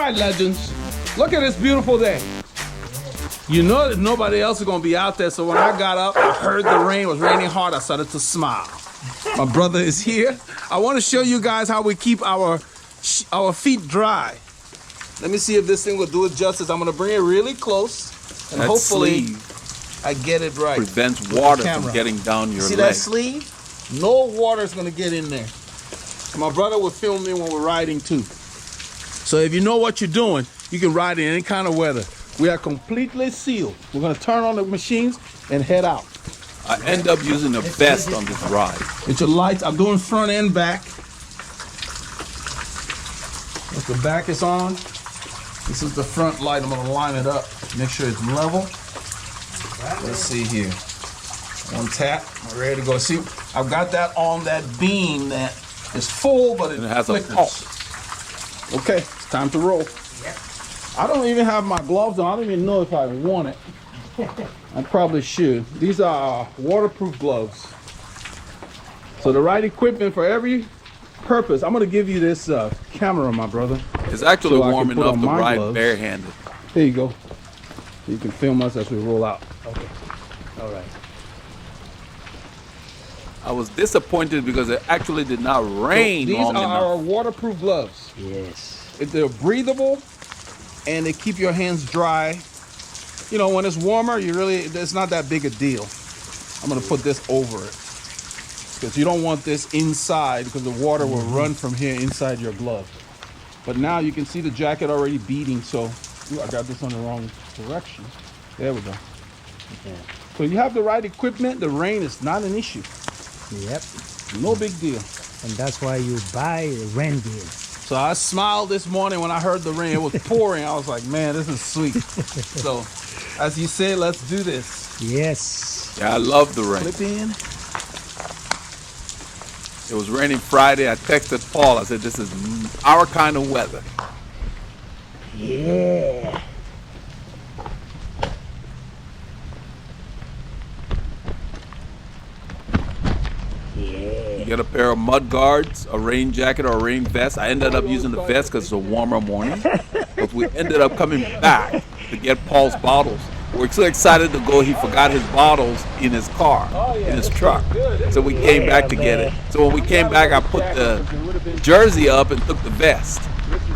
right, legends. Look at this beautiful day. You know that nobody else is gonna be out there, so when I got up, I heard the rain was raining hard, I started to smile. My brother is here. I wanna show you guys how we keep our feet dry. Let me see if this thing will do it justice. I'm gonna bring it really close, and that hopefully sleeve I get it right. Prevents water from getting down your leg. See that sleeve? No water is gonna get in there. And my brother will film me when we're riding too. So if you know what you're doing, you can ride in any kind of weather. We are completely sealed. We're gonna turn on the machines and head out. I end up using a vest on this ride. It's your lights. I'm doing front and back. If the back is on, this is the front light. I'm gonna line it up. Make sure it's level. Let's see here. One tap. I'm ready to go. See, I've got that on that beam that is full, but it has flickers. a pulse. Okay, it's time to roll. Yep. I don't even have my gloves on. I don't even know if I want it. I probably should. These are waterproof gloves. So the right equipment for every purpose. I'm gonna give you this camera, my brother. It's actually so warm enough to ride barehanded. Here you go. You can film us as we roll out. Okay. All right. I was disappointed because it actually did not rain These long are enough. our waterproof gloves. Yes. They're breathable, and they keep your hands dry. You know, when it's warmer, it's not that big a deal. I'm gonna put this over it because you don't want this inside because the water will run from here inside your glove. But now you can see the jacket already beading, so ooh, I got this on the wrong direction. There we go. Yeah. So you have the right equipment, the rain is not an issue. Yep. No big deal. And that's why you buy rain gear. So I smiled this morning when I heard the rain. It was pouring. I was like, man, this is sweet. So as you say, let's do this. Yes. Yeah, I love the rain. Flip in. It was raining Friday. I texted Paul. I said, this is our kind of weather. Yeah. You get a pair of Mudguards, a rain jacket, or a rain vest. I ended up using the vest because it's a warmer morning. But we ended up coming back to get Paul's bottles. We're so excited to go, he forgot his bottles in his car, in his truck. So we came back to get it. So when we came back, I put the jersey up and took the vest.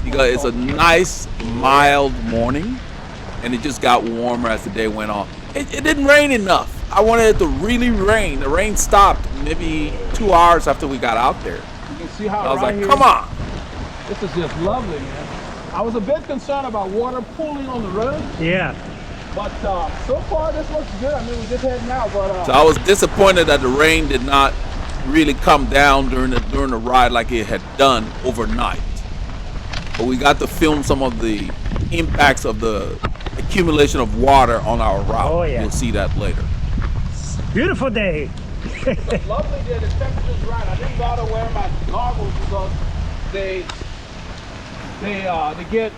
Because it's a nice, mild morning, and it just got warmer as the day went on. It didn't rain enough. I wanted it to really rain. The rain stopped maybe 2 hours after we got out there. You can see how I was right like, here, come on. This is just lovely, man. I was a bit concerned about water pooling on the road, Yeah. but so far this looks good. I mean, we're just heading out, but So I was disappointed that the rain did not really come down during the ride like it had done overnight. But we got to film some of the impacts of the accumulation of water on our route. Oh, yeah. You'll see that later. Beautiful day. it's lovely day. The temperature's right. I didn't bother wearing my goggles because they get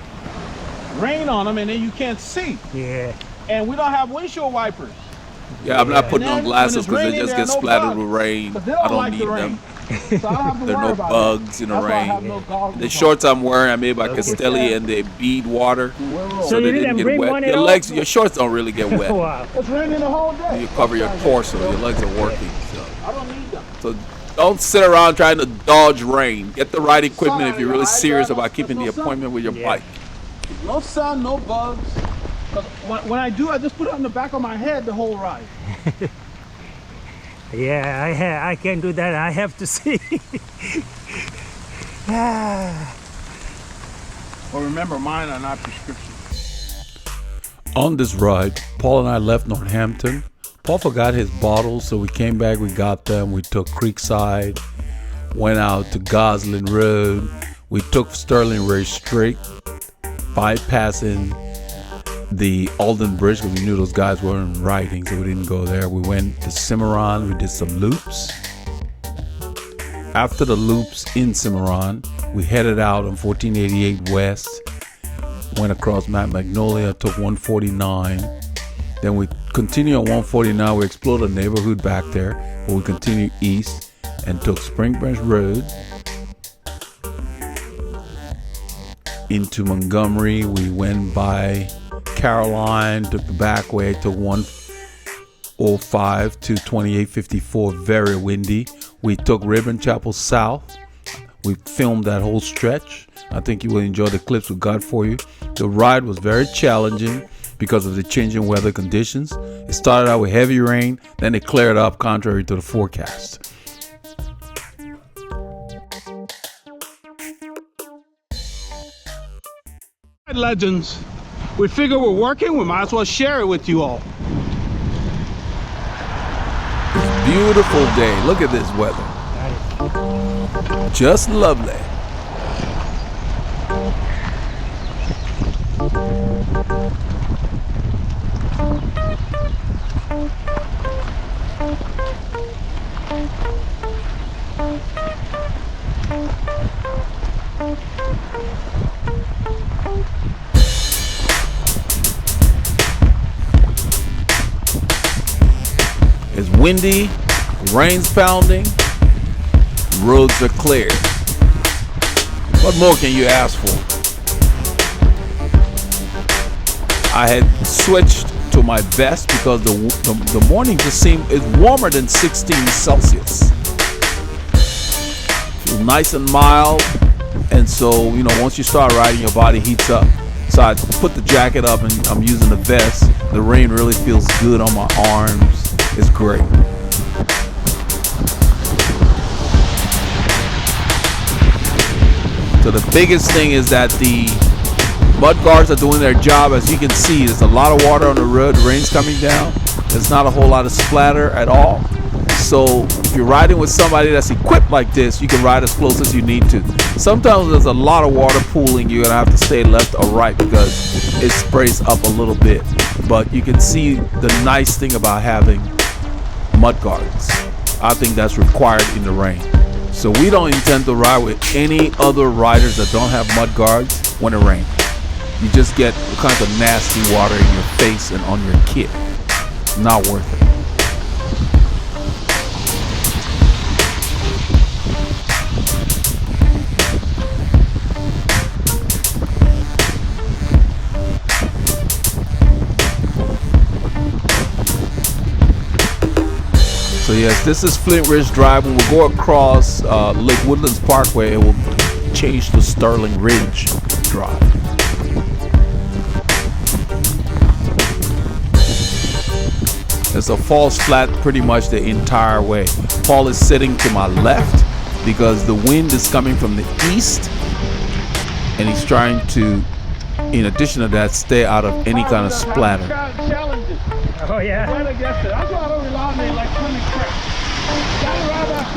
rain on them and then you can't see. Yeah. And we don't have windshield wipers. Yeah, I'm not putting And on then glasses when because it's they just raining, get there are no splattered bugs. with rain. But they I don't don't like need the rain. them. So I don't have to There are worry no about bugs it. in the That's why I rain. have no goggles The on. shorts I'm wearing are made by Castelli and they bead water, So so you they didn't didn't get bring wet. one at Your all? legs, your shorts don't really get wet. Wow. It's raining the whole day. You cover your torso. Your legs are working. I don't need them. So don't sit around trying to dodge rain. Get the right equipment if you're really serious about keeping the appointment with your bike. No sun, no bugs. 'Cause when I do, I just put it on the back of my head the whole ride. Yeah, I can't do that. I have to see. Well, remember, mine are not prescription. On this ride, Paul and I left Northampton. Paul forgot his bottles, so we came back, we got them, we took Creekside, went out to Goslin Road, we took Sterling Ray straight, bypassing the Alden Bridge because we knew those guys weren't riding, so we didn't go there. We went to Cimarron, we did some loops. After the loops in Cimarron, we headed out on 1488 West, went across Mount Magnolia, took 149. Then we continued on 149. We explored a neighborhood back there, but we continued east and took Spring Branch Road. into Montgomery. We went by Caroline, took the back way, took 105 to 2854, very windy. We took Rabon Chapel South. We filmed that whole stretch. I think you will enjoy the clips we got for you. The ride was very challenging because of the changing weather conditions. It started out with heavy rain, then it cleared up contrary to the forecast. Legends, we figure we're working, we might as well share it with you all. Beautiful day. Look at this weather. Just lovely. It's windy, rain's pounding, roads are clear. What more can you ask for? I had switched to my vest because the morning just seemed it's warmer than 16 Celsius. Feels nice and mild, and so once you start riding, your body heats up. So I put the jacket up and I'm using the vest. The rain really feels good on my arms. It's great. So the biggest thing is that the Mudguards are doing their job. As you can see, there's a lot of water on the road. The rain's coming down. There's not a whole lot of splatter at all. So if you're riding with somebody that's equipped like this, you can ride as close as you need to. Sometimes there's a lot of water pooling. You're gonna have to stay left or right because it sprays up a little bit. But you can see the nice thing about having Mudguards. I think that's required in the rain. So we don't intend to ride with any other riders that don't have Mudguards when it rains. You just get all kinds of nasty water in your face and on your kit. Not worth it. So yes, this is Flintridge Drive. When we go across Lake Woodlands Parkway, it will change to Sterling Ridge Drive. It's a false flat pretty much the entire way. Paul is sitting to my left because the wind is coming from the east, and he's trying to, in addition to that, stay out of any kind of splatter. Oh yeah.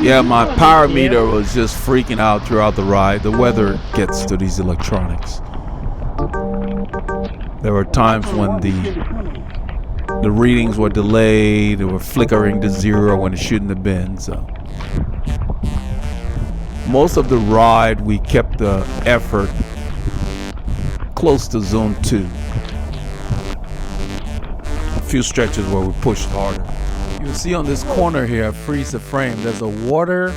Yeah, my power meter was just freaking out throughout the ride. The weather gets to these electronics. There were times when the readings were delayed, they were flickering to zero when it shouldn't have been. So most of the ride we kept the effort close to zone 2. A few stretches where we pushed harder. You can see on this corner here, freeze the frame, there's a water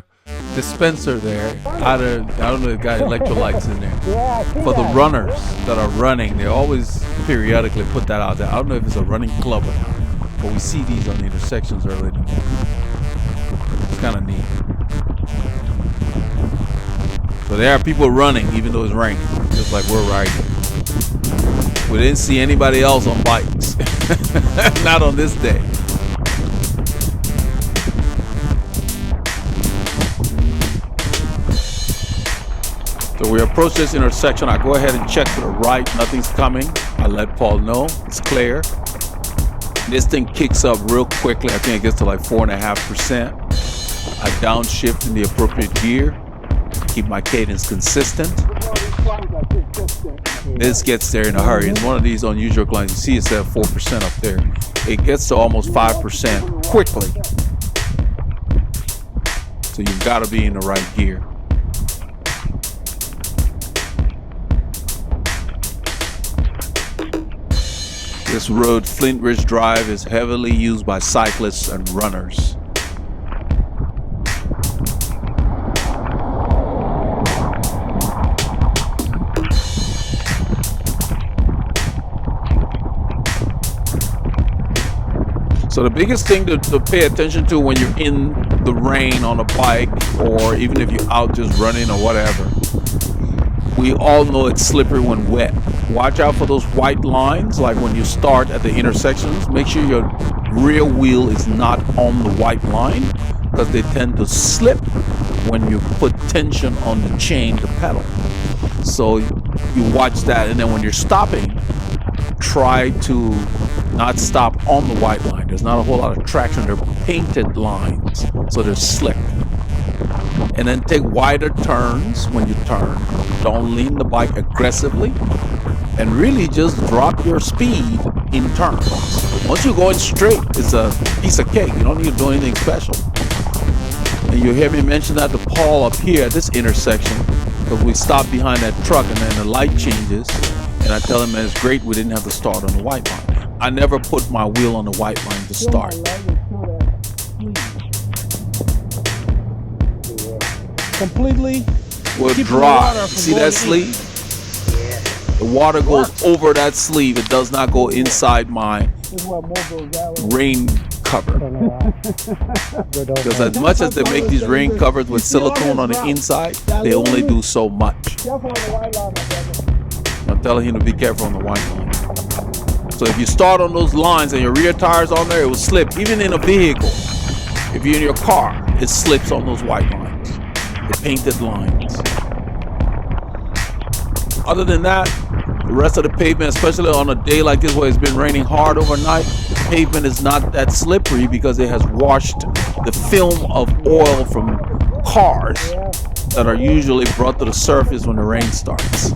dispenser there. I don't know if it got electrolytes in there. For the runners that are running, they always periodically put that out there. I don't know if it's a running club or not, but we see these on the intersections early in the morning. It's kind of neat. So there are people running even though it's raining, just like we're riding. We didn't see anybody else on bikes. Not on this day. So we approach this intersection. I go ahead and check to the right. Nothing's coming. I let Paul know it's clear. This thing kicks up real quickly. I think it gets to like 4.5%. I downshift in the appropriate gear. Keep my cadence consistent. This gets there in a hurry. It's one of these unusual climbs. You see it's at 4% up there. It gets to almost 5% quickly. So you've got to be in the right gear. This road, Flintridge Drive, is heavily used by cyclists and runners. So the biggest thing to pay attention to when you're in the rain on a bike, or even if you're out just running or whatever, we all know it's slippery when wet. Watch out for those white lines, like when you start at the intersections. Make sure your rear wheel is not on the white line, because they tend to slip when you put tension on the chain to pedal. So you watch that, and then when you're stopping, try to not stop on the white line. There's not a whole lot of traction. They're painted lines, so they're slick. And then take wider turns when you turn. Don't lean the bike aggressively, and really just drop your speed in turns. Once you're going straight, it's a piece of cake. You don't need to do anything special. And you hear me mention that to Paul up here at this intersection, because we stopped behind that truck and then the light changes, and I tell him that it's great we didn't have to start on the white line. I never put my wheel on the white line to start. Completely Will dry. See that sleeve? The water goes over that sleeve. It does not go inside my rain cover. Because as much as they make these rain covers with silicone on the inside, they only do so much. I'm telling him to be careful on the white line. So if you start on those lines and your rear tire's on there, it will slip. Even in a vehicle, if you're in your car, it slips on those white lines, the painted lines. Other than that, the rest of the pavement, especially on a day like this where it's been raining hard overnight, the pavement is not that slippery because it has washed the film of oil from cars that are usually brought to the surface when the rain starts.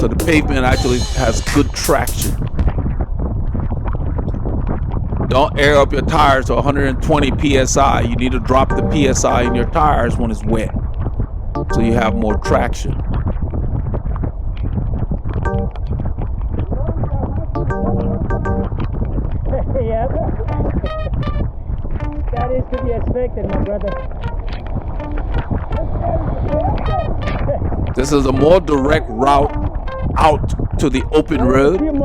So the pavement actually has good traction. Don't air up your tires to 120 psi. You need to drop the psi in your tires when it's wet, so you have more traction. Yep. That is to be expected, my brother. This is a more direct route out to the open road, and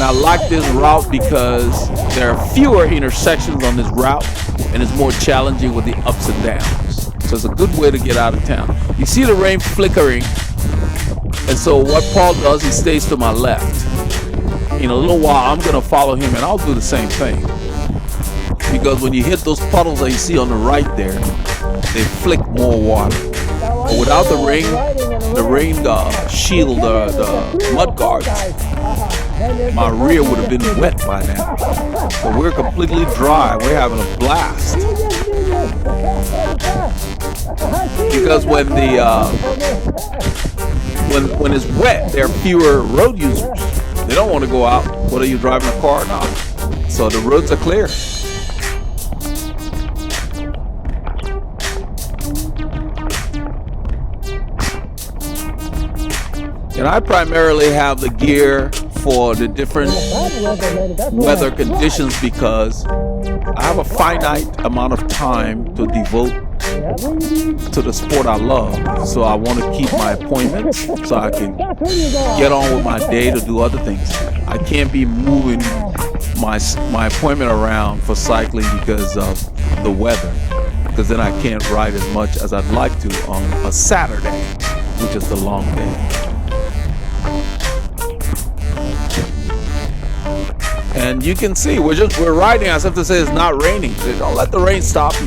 I like this route because there are fewer intersections on this route, and it's more challenging with the ups and downs. So it's a good way to get out of town. You see the rain flickering, and so what Paul does, he stays to my left. In a little while, I'm going to follow him, and I'll do the same thing. Because when you hit those puddles that you see on the right there, they flick more water. But without the rain shield, the Mudguards, my rear would have been wet by now. But we're completely dry. We're having a blast. Because when when it's wet, there are fewer road users. They don't want to go out. Whether you're driving a car or not. So the roads are clear. And I primarily have the gear for the different weather conditions because I have a finite amount of time to devote to the sport I love. So I want to keep my appointments so I can get on with my day to do other things. I can't be moving my appointment around for cycling because of the weather, because then I can't ride as much as I'd like to on a Saturday, which is the long day. And you can see we're riding as if to say it's not raining. Don't let the rain stop you.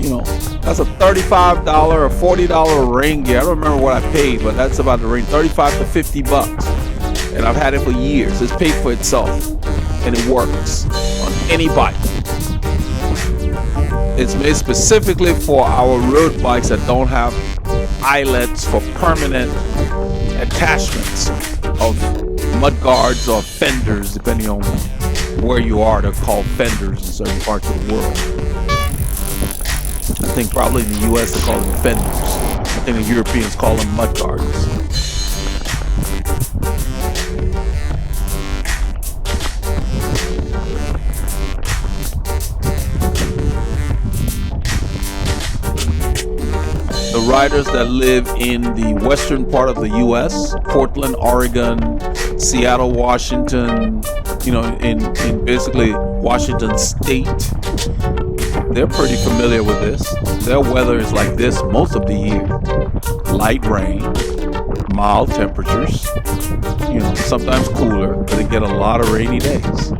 You know, that's a $35 or $40 rain gear. I don't remember what I paid, but that's about the range, $35 to $50. And I've had it for years. It's paid for itself, and it works on any bike. It's made specifically for our road bikes that don't have eyelets for permanent attachments of mudguards or fenders, depending on where you are. They're called fenders in certain parts of the world. I think probably in the US they call them fenders. I think the Europeans call them mudguards. The riders that live in the western part of the US, Portland, Oregon, Seattle, Washington, in basically Washington State, they're pretty familiar with this. Their weather is like this most of the year. Light rain, mild temperatures, sometimes cooler, but they get a lot of rainy days.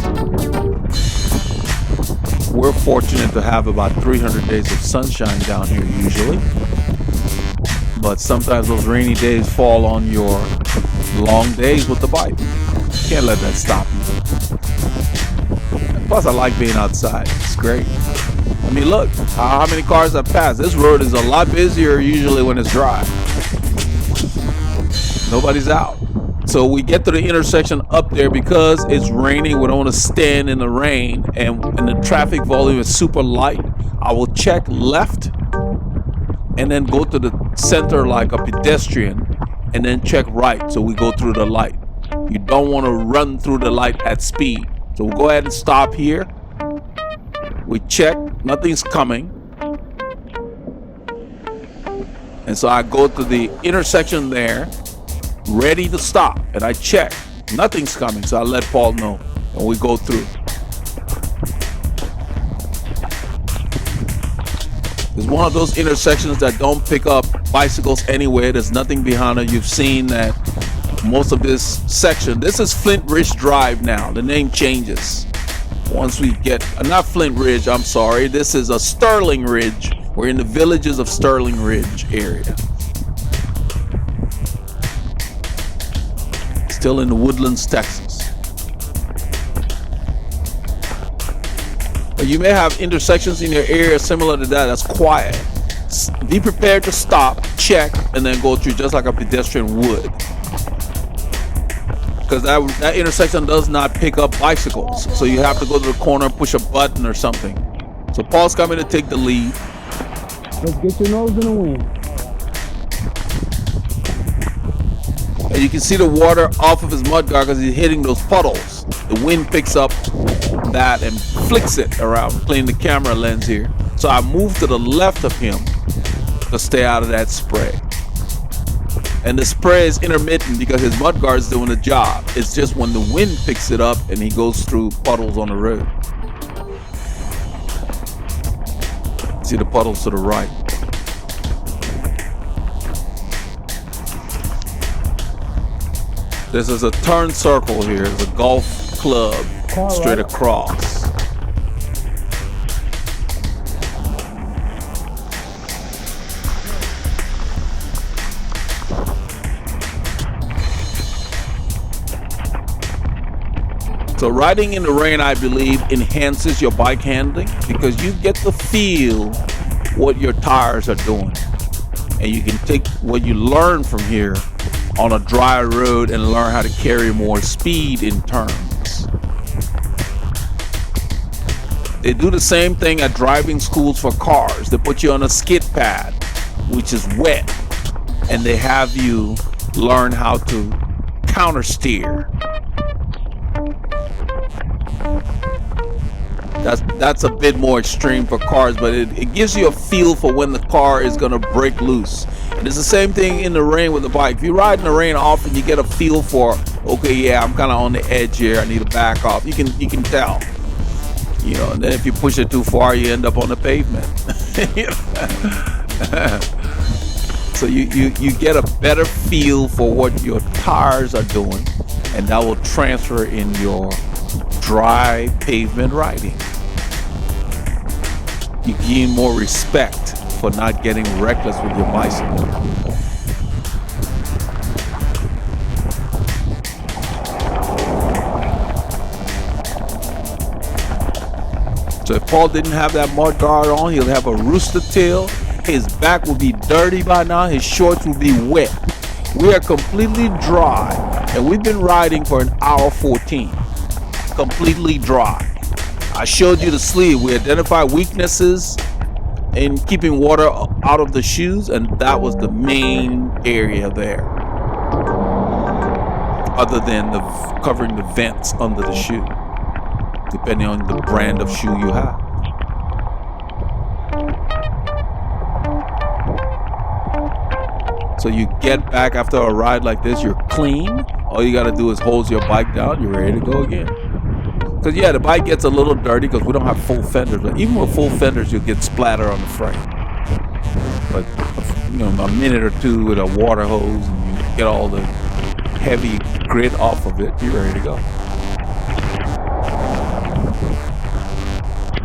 We're fortunate to have about 300 days of sunshine down here usually, but sometimes those rainy days fall on your long days with the bike. Can't let that stop you. Plus, I like being outside. It's great. I mean, look, how many cars have passed. This road is a lot busier usually when it's dry. Nobody's out. So we get to the intersection up there because it's raining. We don't want to stand in the rain, and the traffic volume is super light. I will check left and then go to the center like a pedestrian and then check right. So we go through the light. You don't want to run through the light at speed. So we'll go ahead and stop here. We check, nothing's coming. And so I go to the intersection there, ready to stop. And I check, nothing's coming. So I let Paul know, and we go through. It's one of those intersections that don't pick up bicycles anywhere. There's nothing behind it. You've seen that most of this section. This is Flintridge Drive now. The name changes once we get, not Flint Ridge, I'm sorry. This is a Sterling Ridge. We're in the Villages of Sterling Ridge area. Still in the Woodlands, Texas. But you may have intersections in your area similar to that. That's quiet. Be prepared to stop, check, and then go through just like a pedestrian would. Because that intersection does not pick up bicycles. So you have to go to the corner and push a button or something. So Paul's coming to take the lead. Let's get your nose in the wind. And you can see the water off of his mudguard because he's hitting those puddles. The wind picks up that and flicks it around, playing the camera lens here. So I move to the left of him to stay out of that spray. And the spray is intermittent because his mudguard's doing the job. It's just when the wind picks it up and he goes through puddles on the road. See the puddles to the right. This is a turn circle here. It's a golf club straight across. So riding in the rain, I believe, enhances your bike handling because you get to feel what your tires are doing. And you can take what you learn from here on a dry road and learn how to carry more speed in turns. They do the same thing at driving schools for cars. They put you on a skid pad, which is wet, and they have you learn how to counter steer. That's a bit more extreme for cars, but it gives you a feel for when the car is going to break loose. And it's the same thing in the rain with the bike. If you ride in the rain often, you get a feel for, okay, yeah, I'm kind of on the edge here. I need to back off. You can tell, and then if you push it too far, you end up on the pavement. So you get a better feel for what your tires are doing, and that will transfer in your dry pavement riding. You gain more respect for not getting reckless with your bicycle. So if Paul didn't have that mud guard on, he'll have a rooster tail. His back will be dirty by now. His shorts will be wet. We are completely dry, and we've been riding for an hour 14. Completely dry. I showed you the sleeve. We identified weaknesses in keeping water out of the shoes, and that was the main area there. Other than covering the vents under the shoe, depending on the brand of shoe you have. So you get back after a ride like this, you're clean. All you gotta do is hose your bike down. You're ready to go again. Because yeah, the bike gets a little dirty because we don't have full fenders. But even with full fenders, you'll get splatter on the frame. But a minute or two with a water hose, and you get all the heavy grit off of it, you're ready to go.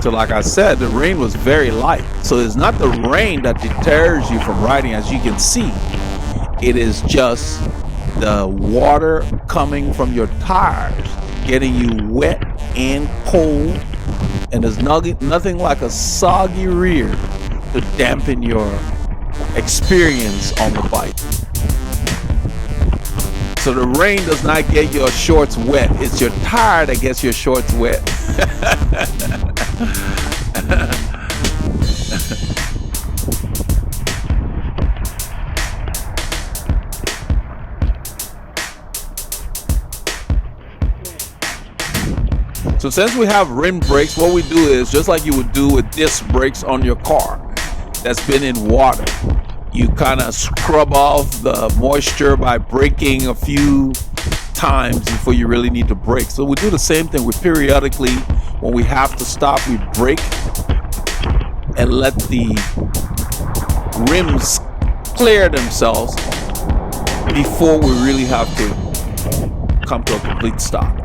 So like I said, the rain was very light. So it's not the rain that deters you from riding, as you can see. It is just the water coming from your tires, getting you wet and cold. And there's nothing like a soggy rear to dampen your experience on the bike. So the rain does not get your shorts wet. It's your tire that gets your shorts wet. So since we have rim brakes, what we do is just like you would do with disc brakes on your car that's been in water. You kind of scrub off the moisture by braking a few times before you really need to brake. So we do the same thing. We periodically, when we have to stop, we brake and let the rims clear themselves before we really have to come to a complete stop.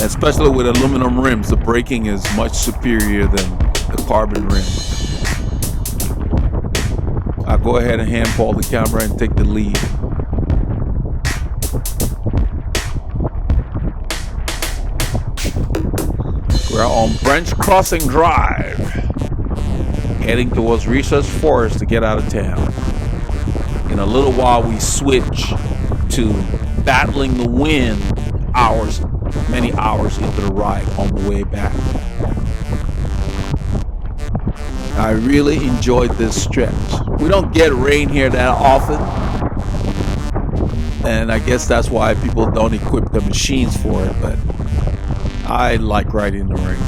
Especially with aluminum rims, the braking is much superior than the carbon rim. I'll go ahead and hand pull the camera and take the lead. We're on Branch Crossing Drive, heading towards Research Forest to get out of town. In a little while, we switch to battling the wind many hours into the ride on the way back. I really enjoyed this stretch. We don't get rain here that often, and I guess that's why people don't equip the machines for it, but I like riding in the rain.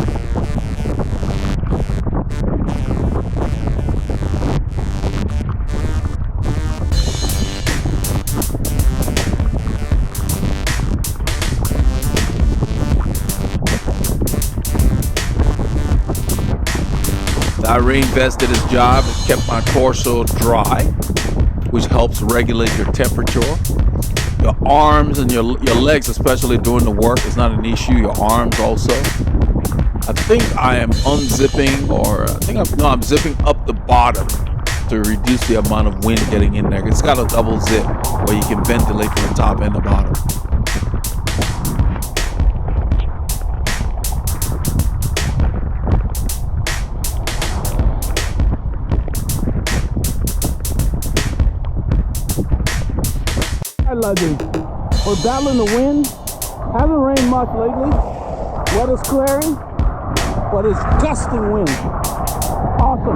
That rain vest did its job. It kept my torso dry, which helps regulate your temperature. Your arms and your legs, especially during the work, is not an issue. Your arms also. I think I am unzipping, I'm zipping up the bottom to reduce the amount of wind getting in there. It's got a double zip where you can ventilate from the top and the bottom. Luggage. We're battling the wind. Hasn't rained much lately. Weather's clearing, but it's gusting wind. Awesome.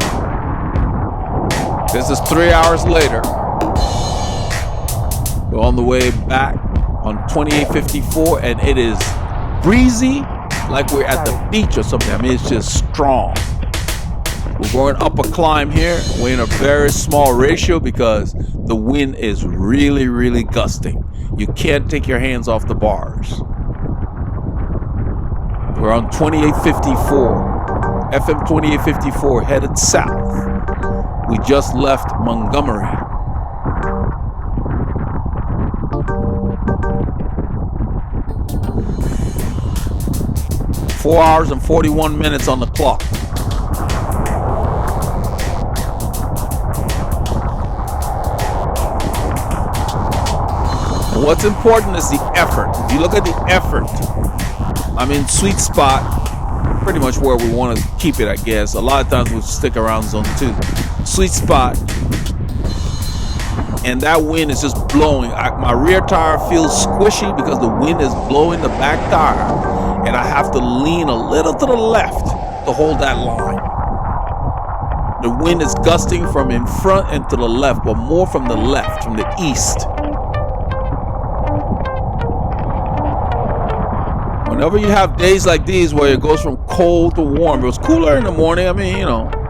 This is 3 hours later. We're on the way back on 2854, and it is breezy like we're at the beach or something. I mean, it's just strong. We're going up a climb here. We're in a very small ratio because the wind is really, really gusting. You can't take your hands off the bars. We're on 2854, FM 2854, headed south. We just left Montgomery. Four hours and 41 minutes on the clock. What's important is the effort. If you look at the effort, I'm in sweet spot, pretty much where we want to keep it, I guess. A lot of times we'll stick around zone 2. Sweet spot. And that wind is just blowing. My rear tire feels squishy because the wind is blowing the back tire. And I have to lean a little to the left to hold that line. The wind is gusting from in front and to the left, but more from the left, from the east. Whenever you have days like these where it goes from cold to warm, it was cooler in the morning,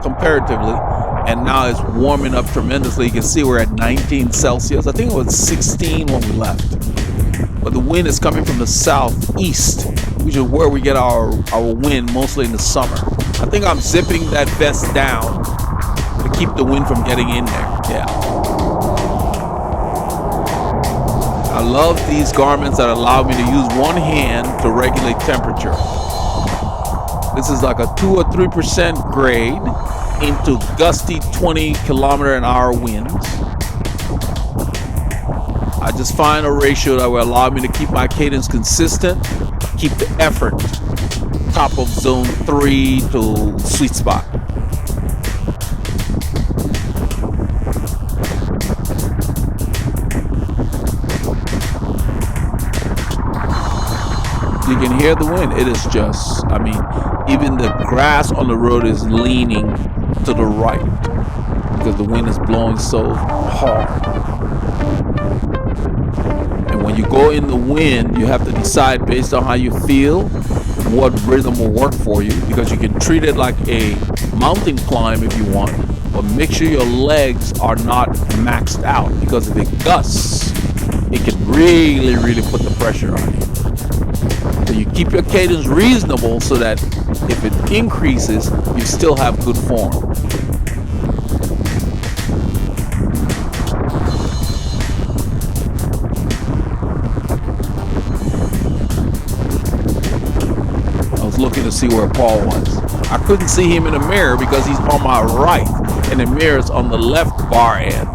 comparatively, and now it's warming up tremendously. You can see we're at 19 Celsius. I think it was 16 when we left. but the wind is coming from the southeast, which is where we get our wind mostly in the summer. I think I'm zipping that vest down to keep the wind from getting in there. Yeah. I love these garments that allow me to use one hand to regulate temperature. This is like a 2 or 3% grade into gusty 20-kilometer-an-hour winds. I just find a ratio that will allow me to keep my cadence consistent, keep the effort top of zone 3 to sweet spot. You can hear the wind. It is just, I mean, even the grass on the road is leaning to the right because the wind is blowing so hard. And when you go in the wind, you have to decide based on how you feel what rhythm will work for you, because you can treat it like a mountain climb if you want, but make sure your legs are not maxed out, because if it gusts, it can really, really put the pressure on you. So you keep your cadence reasonable so that if it increases, you still have good form. I was looking to see where Paul was. I couldn't see him in the mirror because he's on my right and the mirror's on the left bar end.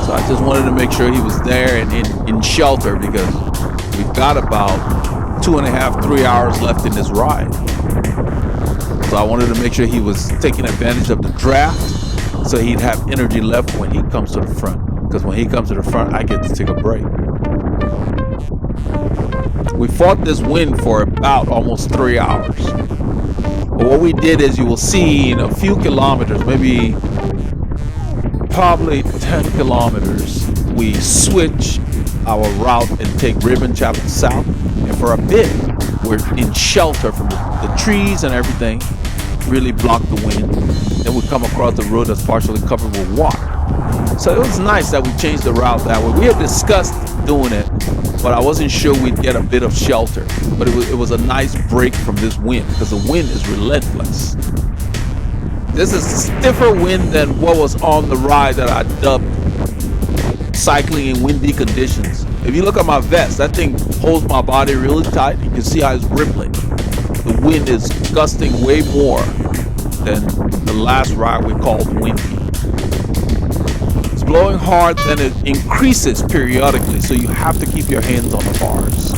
So I just wanted to make sure he was there and in shelter, because we've got about 2.5, 3 hours left in this ride. So I wanted to make sure he was taking advantage of the draft so he'd have energy left when he comes to the front. Because when he comes to the front, I get to take a break. We fought this wind for about almost 3 hours. But what we did is, you will see in a few kilometers, maybe probably 10 kilometers, we switch our route and take Rabon Chapel South, and for a bit we're in shelter from the trees and everything, really block the wind. Then we come across the road that's partially covered with water. So it was nice that we changed the route that way. We had discussed doing it, but I wasn't sure we'd get a bit of shelter. But it was a nice break from this wind, because the wind is relentless. This is a stiffer wind than what was on the ride that I dubbed cycling in windy conditions. If you look at my vest, that thing holds my body really tight. You can see how it's rippling. The wind is gusting way more than the last ride we called windy. It's blowing hard, then it increases periodically, so you have to keep your hands on the bars.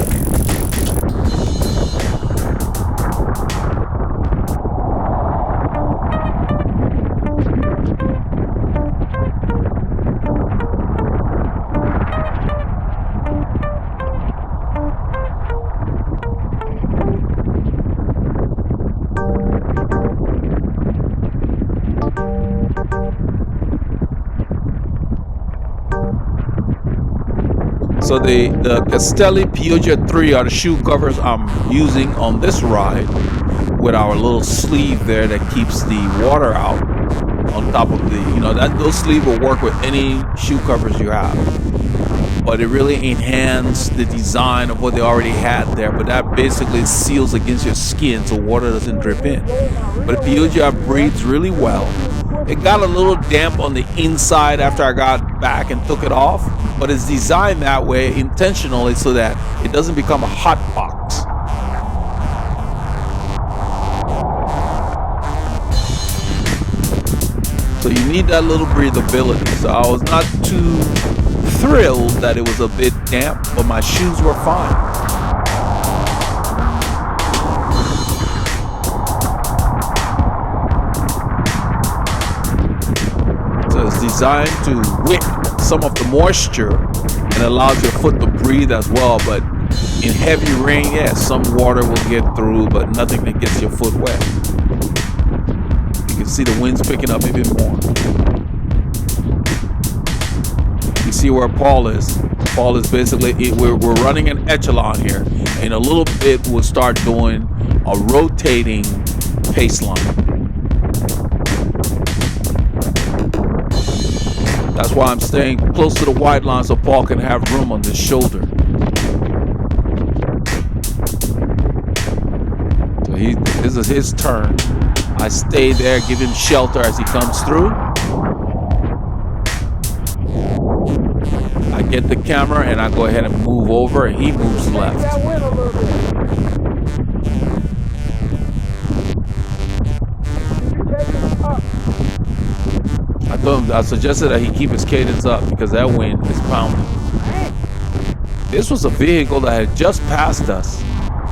So the Castelli Pioggia 3 are the shoe covers I'm using on this ride, with our little sleeve there that keeps the water out on top of the, those sleeves will work with any shoe covers you have. But it really enhanced the design of what they already had there, but that basically seals against your skin so water doesn't drip in. But the Pioggia breathes really well. It got a little damp on the inside after I got back and took it off, but it's designed that way intentionally so that it doesn't become a hot box. So you need that little breathability. So I was not too thrilled that it was a bit damp, but my shoes were fine. It's designed to wick some of the moisture and allows your foot to breathe as well. But in heavy rain, yes, some water will get through, but nothing that gets your foot wet. You can see the wind's picking up even more. You see where Paul is. Paul is basically, we're running an echelon here. In a little bit, we'll start doing a rotating paceline. That's why I'm staying close to the white line so Paul can have room on his shoulder. So this is his turn. I stay there, give him shelter as he comes through. I get the camera and I go ahead and move over and he moves left. I suggested that he keep his cadence up because that wind is pounding. This was a vehicle that had just passed us.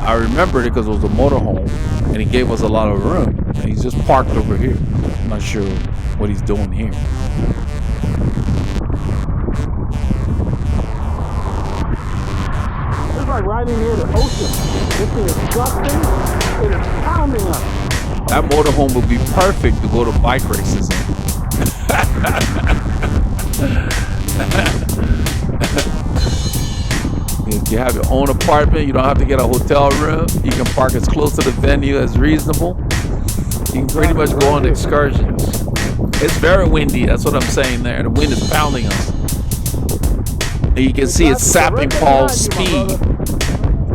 I remembered it because it was a motorhome and he gave us a lot of room. And he's just parked over here. I'm not sure what he's doing here. It's like riding near the ocean. This thing is gusting. It is pounding us. That motorhome would be perfect to go to bike races in. If you have your own apartment, you don't have to get a hotel room. You can park as close to the venue as reasonable. You can pretty much go on excursions. It's very windy, that's what I'm saying there. The wind is pounding us. And you can see it's sapping Paul's speed.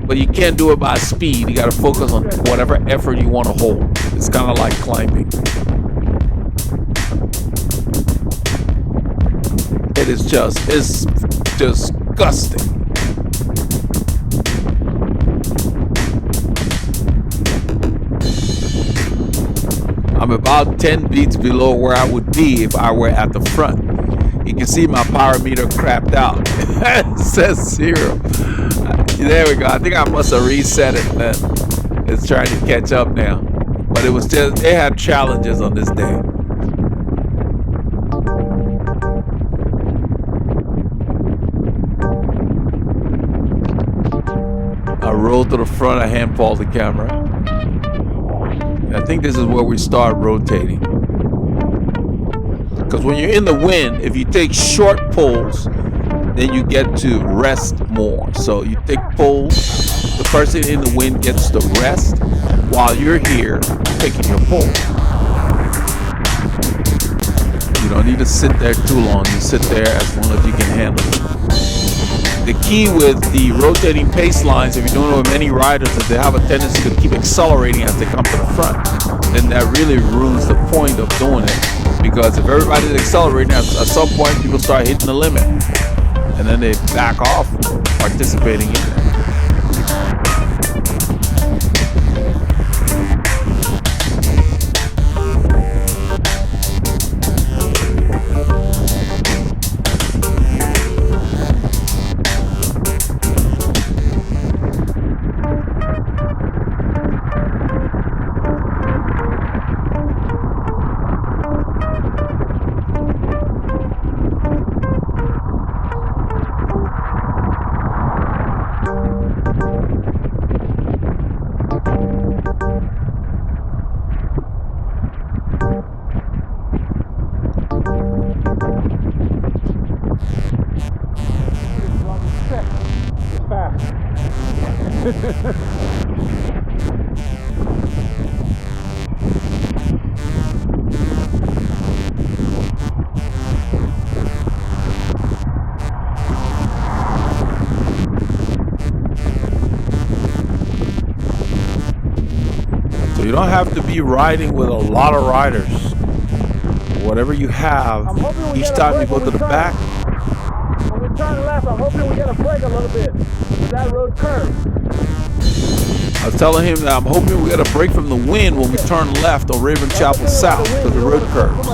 But you can't do it by speed. You got to focus on whatever effort you want to hold. It's kind of like climbing. It's disgusting. I'm about 10 beats below where I would be if I were at the front. You can see my power meter crapped out. It says 0. There we go. I think I must have reset it then. It's trying to catch up now. But it was just, they had challenges on this day. I rolled to the front, I hand Paul the camera. I think this is where we start rotating. Because when you're in the wind, if you take short pulls, then you get to rest more. So you take pulls, the person in the wind gets to rest while you're here taking your pull. You don't need to sit there too long. You sit there as long as you can handle it. The key with the rotating pace lines, if you're doing it with many riders, is they have a tendency to keep accelerating as they come to the front. Then that really ruins the point of doing it. Because if everybody's accelerating, at some point people start hitting the limit. And then they back off participating in it. So you don't have to be riding with a lot of riders. Whatever you have, each time you go to the back. When we turn left, I'm hoping we get a break a little bit. That road curve. I was telling him that I'm hoping we get a break from the wind when we turn left on Rabon Chapel South because the road curves.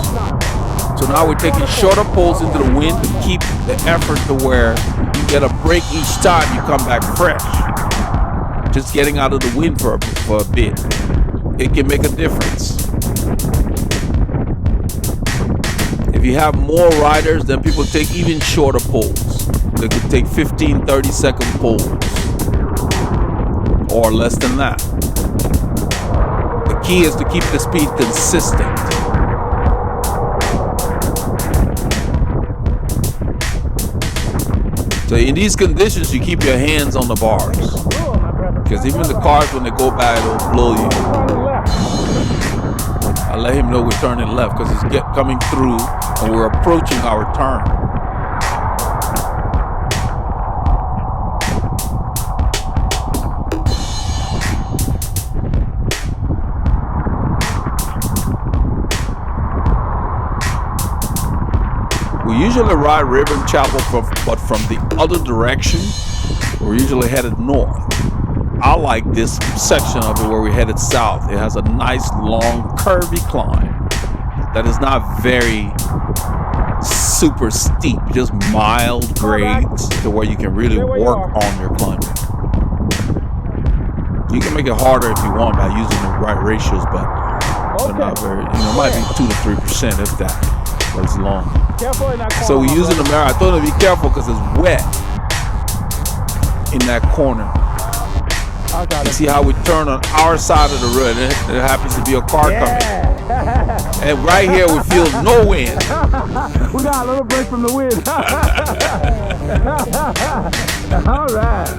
So now we're taking shorter pulls into the wind to keep the effort to where you get a break each time you come back fresh. Just getting out of the wind for a bit. It can make a difference. If you have more riders, then people take even shorter pulls. They could take 15, 30-second pulls. Or less than that. The key is to keep the speed consistent. So in these conditions, you keep your hands on the bars. Because even the cars, when they go by, it'll blow you. I let him know we're turning left because it's coming through and we're approaching our turn. We usually ride Rabon Chapel, but from the other direction. We're usually headed north. I like this section of it where we're headed south. It has a nice long curvy climb that is not very super steep, just mild grades to where you can really work on your climbing. You can make it harder if you want by using the right ratios, but not very, it might be 2 to 3% if that, but it's long. So we're using the mirror. I told him to be careful because it's wet in that corner. You see how we turn on our side of the road. There happens to be a car coming. And right here we feel no wind. We got a little break from the wind. All right.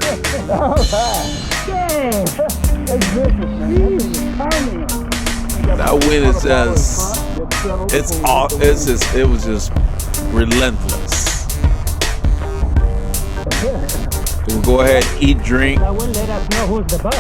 Yeah. That wind is just, it was just relentless. We'll go ahead, eat, drink. That will let us know who's the boss.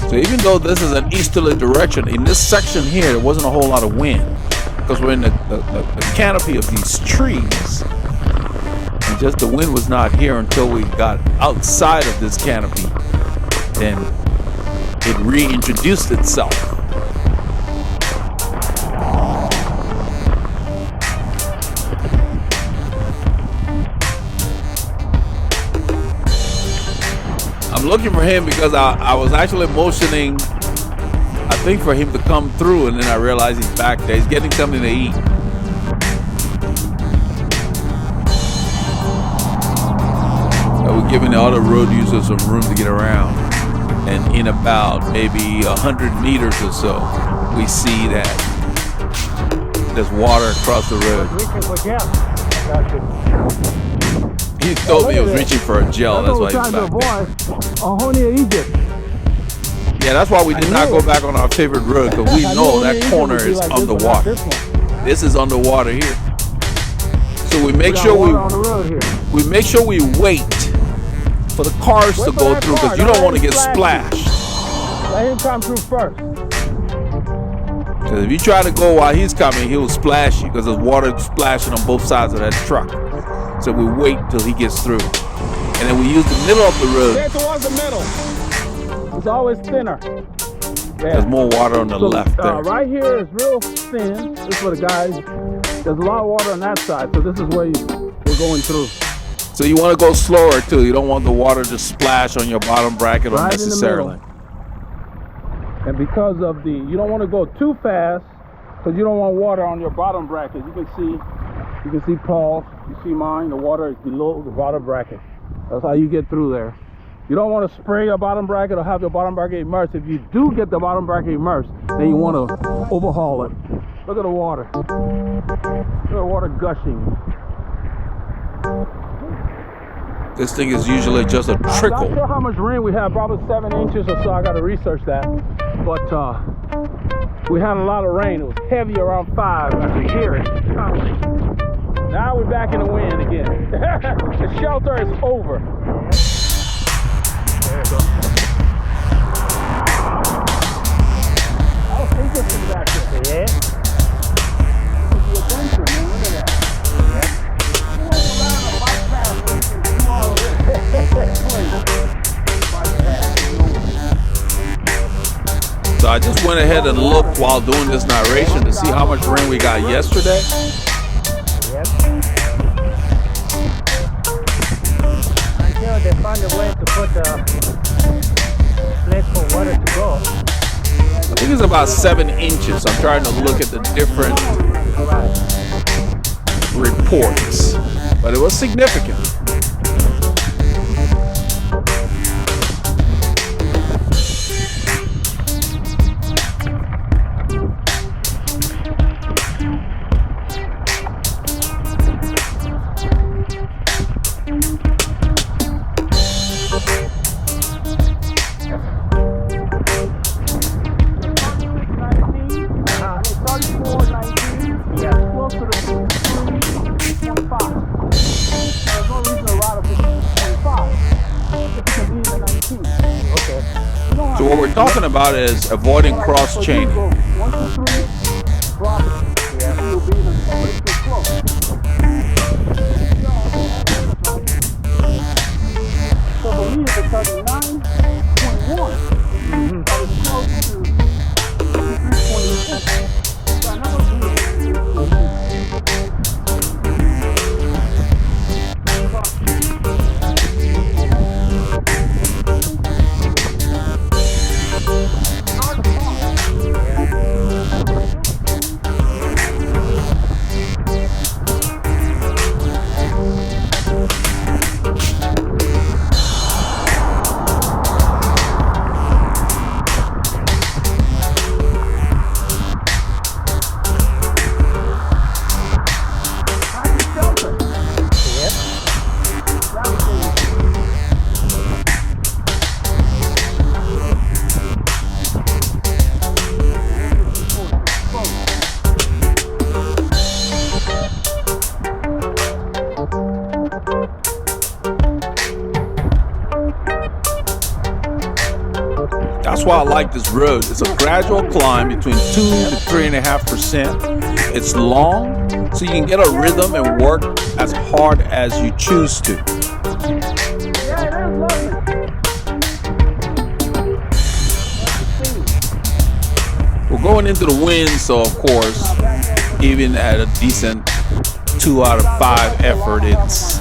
So even though this is an easterly direction, in this section here, there wasn't a whole lot of wind because we're in the canopy of these trees. And just the wind was not here until we got outside of this canopy. Then it reintroduced itself. I'm looking for him because I was actually motioning, I think, for him to come through, and then I realized he's back there. He's getting something to eat. We're giving the other road users some room to get around. And in about maybe 100 meters or so, we see that there's water across the road. He told me he was reaching for a gel. That's why he was back there. Egypt. Yeah, that's why we did not go back on our favorite road, because we know that corner is underwater. This is underwater here. So we make sure we make sure we wait for the cars to go through, because you don't want to get splashed. Let him come through first. Because if you try to go while he's coming, he'll splash you, because there's water splashing on both sides of that truck. So we wait till he gets through. And then we use the middle of the road. Get towards the middle. It's always thinner. There's more water on the left there. Right here is real thin. This is for the guys. There's a lot of water on that side. So this is where we're going through. So you want to go slower too. You don't want the water to splash on your bottom bracket unnecessarily. And because of you don't want to go too fast, because you don't want water on your bottom bracket. You can see Paul's, you see mine, the water is below the bottom bracket. That's how you get through there. You don't want to spray your bottom bracket or have your bottom bracket immersed. If you do get the bottom bracket immersed, then you want to overhaul it. Look at the water. Look at the water gushing. This thing is usually just a trickle. I'm not sure how much rain we have, probably 7 inches or so. I got to research that. But we had a lot of rain. It was heavy around 5. I could hear it. Now we're back in the wind again. The shelter is over. There you go. I was thinking from back there. Yeah. This is the adventure, man. Look at that. So I just went ahead and looked while doing this narration to see how much rain we got yesterday. Until they find a way to put a place for water to go. I think it's about 7 inches. I'm trying to look at the different Right. reports, but it was significant. So what we're talking about is avoiding cross-chaining. That's why I like this road. It's a gradual climb between 2 to 3.5%. It's long, so you can get a rhythm and work as hard as you choose to. We're going into the wind, so of course, even at a decent 2 out of 5 effort, it's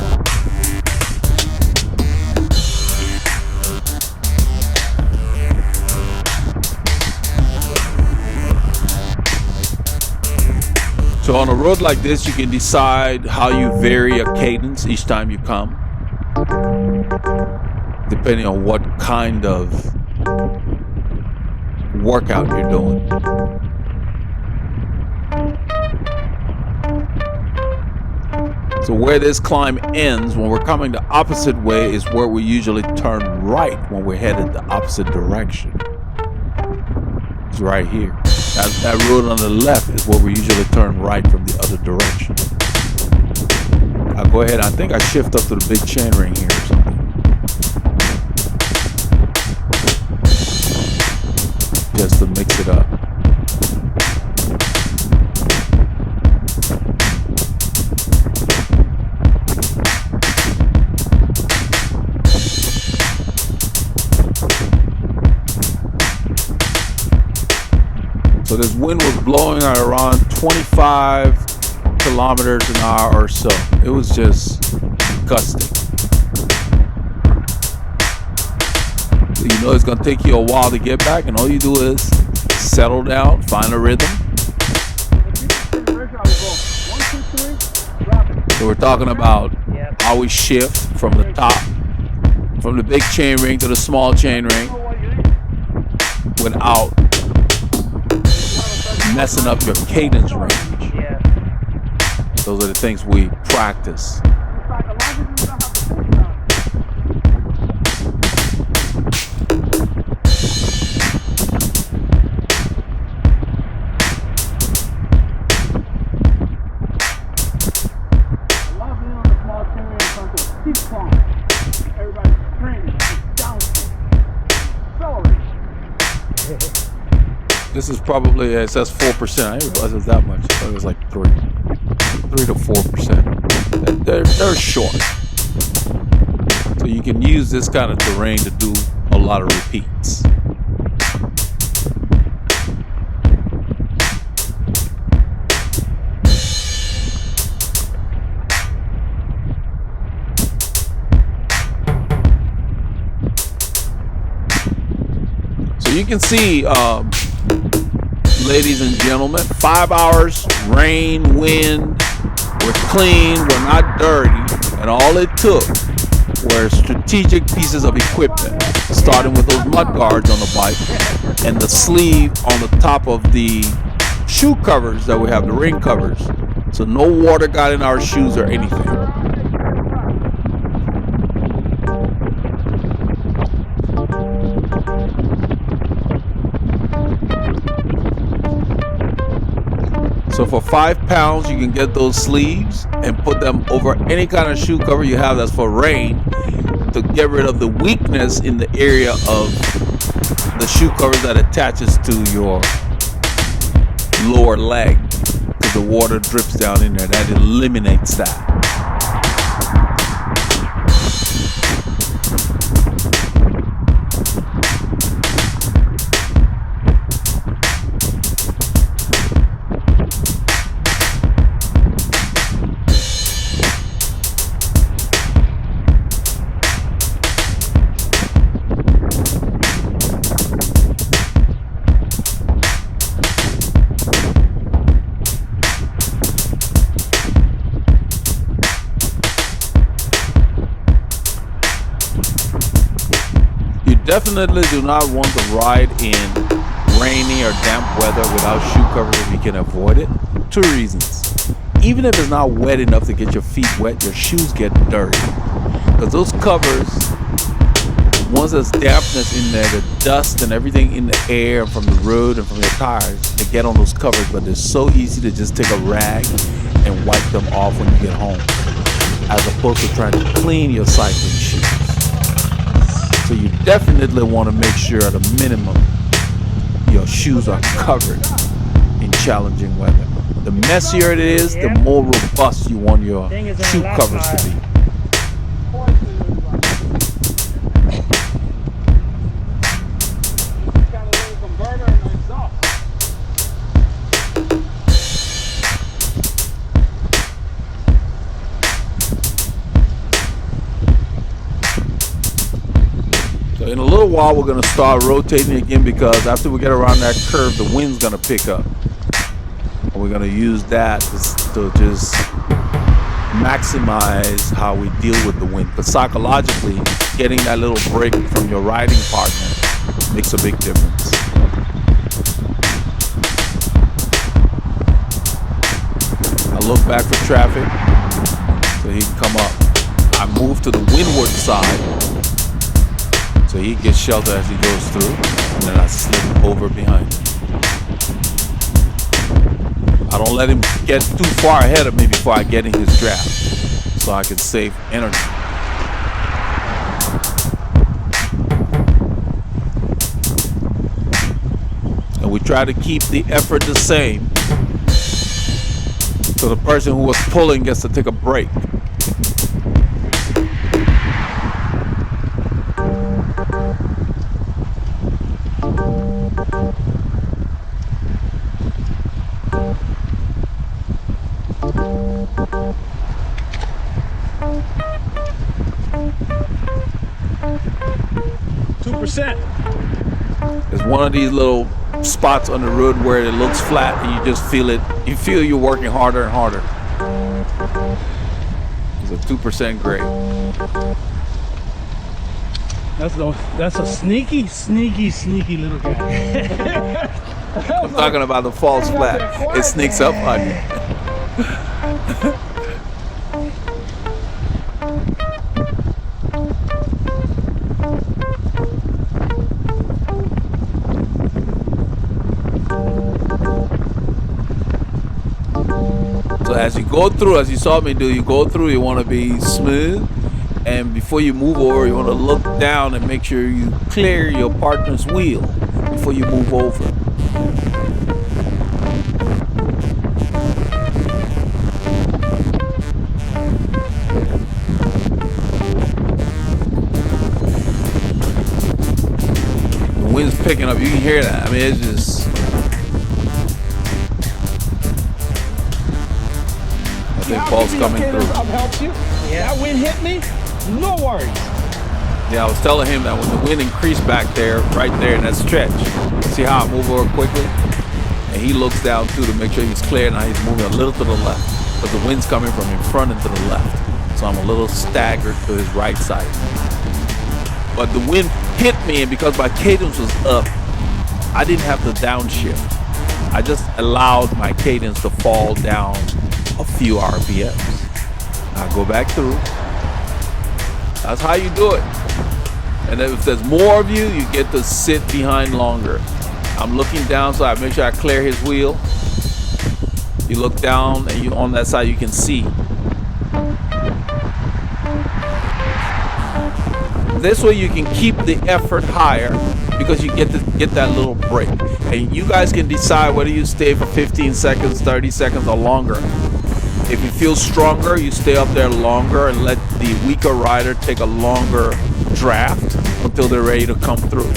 so on a road like this, you can decide how you vary a cadence each time you come, depending on what kind of workout you're doing. So where this climb ends, when we're coming the opposite way, is where we usually turn right when we're headed the opposite direction. It's right here. That road on the left is where we usually turn right from the other direction. I'll go ahead. I think I shift up to the big chainring here or something. Just to mix it up. So this wind was blowing at around 25 kilometers an hour or so. It was just gusting. So you know it's going to take you a while to get back, and all you do is settle down, find a rhythm. So we're talking about how we shift from the top, from the big chain ring to the small chain ring without messing up your cadence range. Those are the things we practice. This is probably, it says 4%. I didn't realize it was that much. I thought it was like 3 to 4%. They're short. So you can use this kind of terrain to do a lot of repeats. So you can see ladies and gentlemen. 5 hours, rain, wind. We're clean, we're not dirty, and all it took were strategic pieces of equipment, starting with those mudguards on the bike and the sleeve on the top of the shoe covers that we have, the rain covers, so no water got in our shoes or anything. So for £5, you can get those sleeves and put them over any kind of shoe cover you have that's for rain, to get rid of the weakness in the area of the shoe cover that attaches to your lower leg, because the water drips down in there. That eliminates that. Definitely do not want to ride in rainy or damp weather without shoe covers if you can avoid it. 2 reasons. Even if it's not wet enough to get your feet wet, your shoes get dirty. Because those covers, once there's dampness in there, the dust and everything in the air from the road and from your tires, they get on those covers, but they're so easy to just take a rag and wipe them off when you get home, as opposed to trying to clean your cycling shoes. So you definitely want to make sure at a minimum your shoes are covered in challenging weather. The messier it is, the more robust you want your shoe covers to be. In a little while, we're going to start rotating again, because after we get around that curve, the wind's going to pick up. And we're going to use that to just maximize how we deal with the wind. But psychologically, getting that little break from your riding partner makes a big difference. I look back for traffic so he can come up. I move to the windward side so he gets shelter as he goes through, and then I slip over behind him. I don't let him get too far ahead of me before I get in his draft, so I can save energy. And we try to keep the effort the same, so the person who was pulling gets to take a break. There's one of these little spots on the road where it looks flat and you just feel it. You feel you're working harder and harder. It's a 2% grade. That's a sneaky little guy. I'm talking about the false flat. It sneaks up on you. So as you go through, as you saw me do, you go through, you want to be smooth. And before you move over, you want to look down and make sure you clear your partner's wheel before you move over. The wind's picking up, you can hear that. I mean, it's just... I think Paul's coming through. Helps you. Yeah. That wind hit me, no worries. Yeah, I was telling him that when the wind increased back there, right there in that stretch, see how I move over quickly? And he looks down too to make sure he's clear. Now he's moving a little to the left, but the wind's coming from in front and to the left. So I'm a little staggered to his right side. But the wind hit me, and because my cadence was up, I didn't have to downshift. I just allowed my cadence to fall down a few RPMs. I go back through. That's how you do it. And if there's more of you, you get to sit behind longer. I'm looking down, so I make sure I clear his wheel. You look down, and you on that side you can see. This way you can keep the effort higher because you get that little break. And you guys can decide whether you stay for 15 seconds, 30 seconds, or longer. If you feel stronger, you stay up there longer and let the weaker rider take a longer draft until they're ready to come through.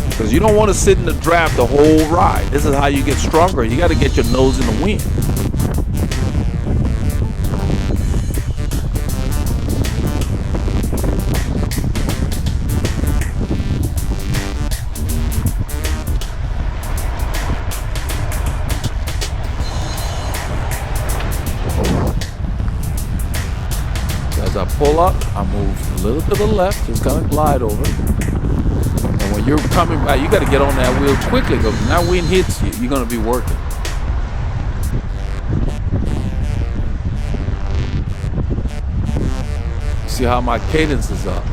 Because you don't want to sit in the draft the whole ride. This is how you get stronger. You got to get your nose in the wind. As I pull up, I move a little to the left, just kind of glide over. And when you're coming back, you got to get on that wheel quickly, because when that wind hits you, you're going to be working. See how my cadence is up?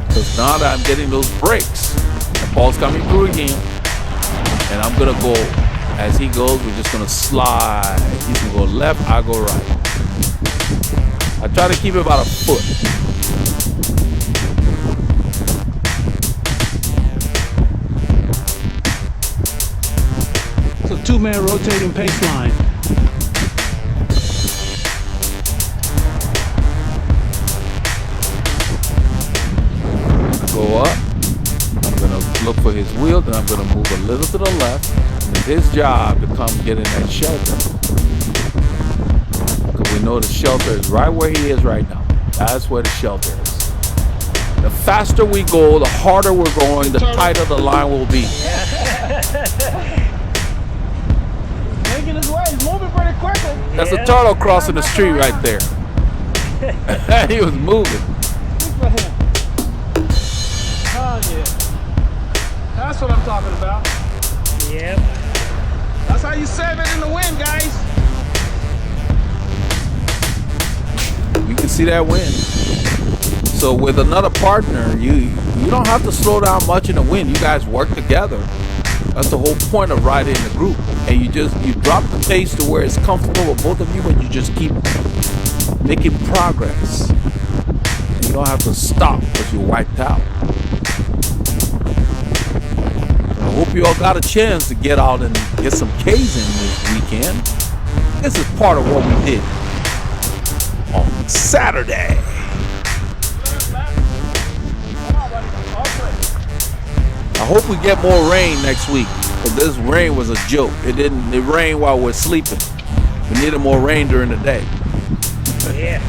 Because now that I'm getting those breaks, the ball's coming through again, and I'm going to go, as he goes, we're just going to slide. He's going to go left, I go right. I try to keep it about a foot. It's a two-man rotating paceline. Go up. I'm gonna look for his wheel, then I'm gonna move a little to the left. And it's his job to come get in that shelter. Because we know the shelter is right where he is right now. That's where the shelter is. The faster we go, the harder we're going, the tighter the line will be. Making his way, he's moving pretty quickly. That's a turtle crossing the street right there. He was moving. Good for him. Oh yeah. That's what I'm talking about. Yep. That's how you save it in the wind, guys. You can see that wind. So with another partner, you don't have to slow down much in the wind. You guys work together. That's the whole point of riding in a group. And you drop the pace to where it's comfortable with both of you, and you just keep making progress. And you don't have to stop because you're wiped out. I hope you all got a chance to get out and get some K's in this weekend. This is part of what we did on Saturday. I hope we get more rain next week, because this rain was a joke. It rained while we're sleeping. We needed more rain during the day. Yeah.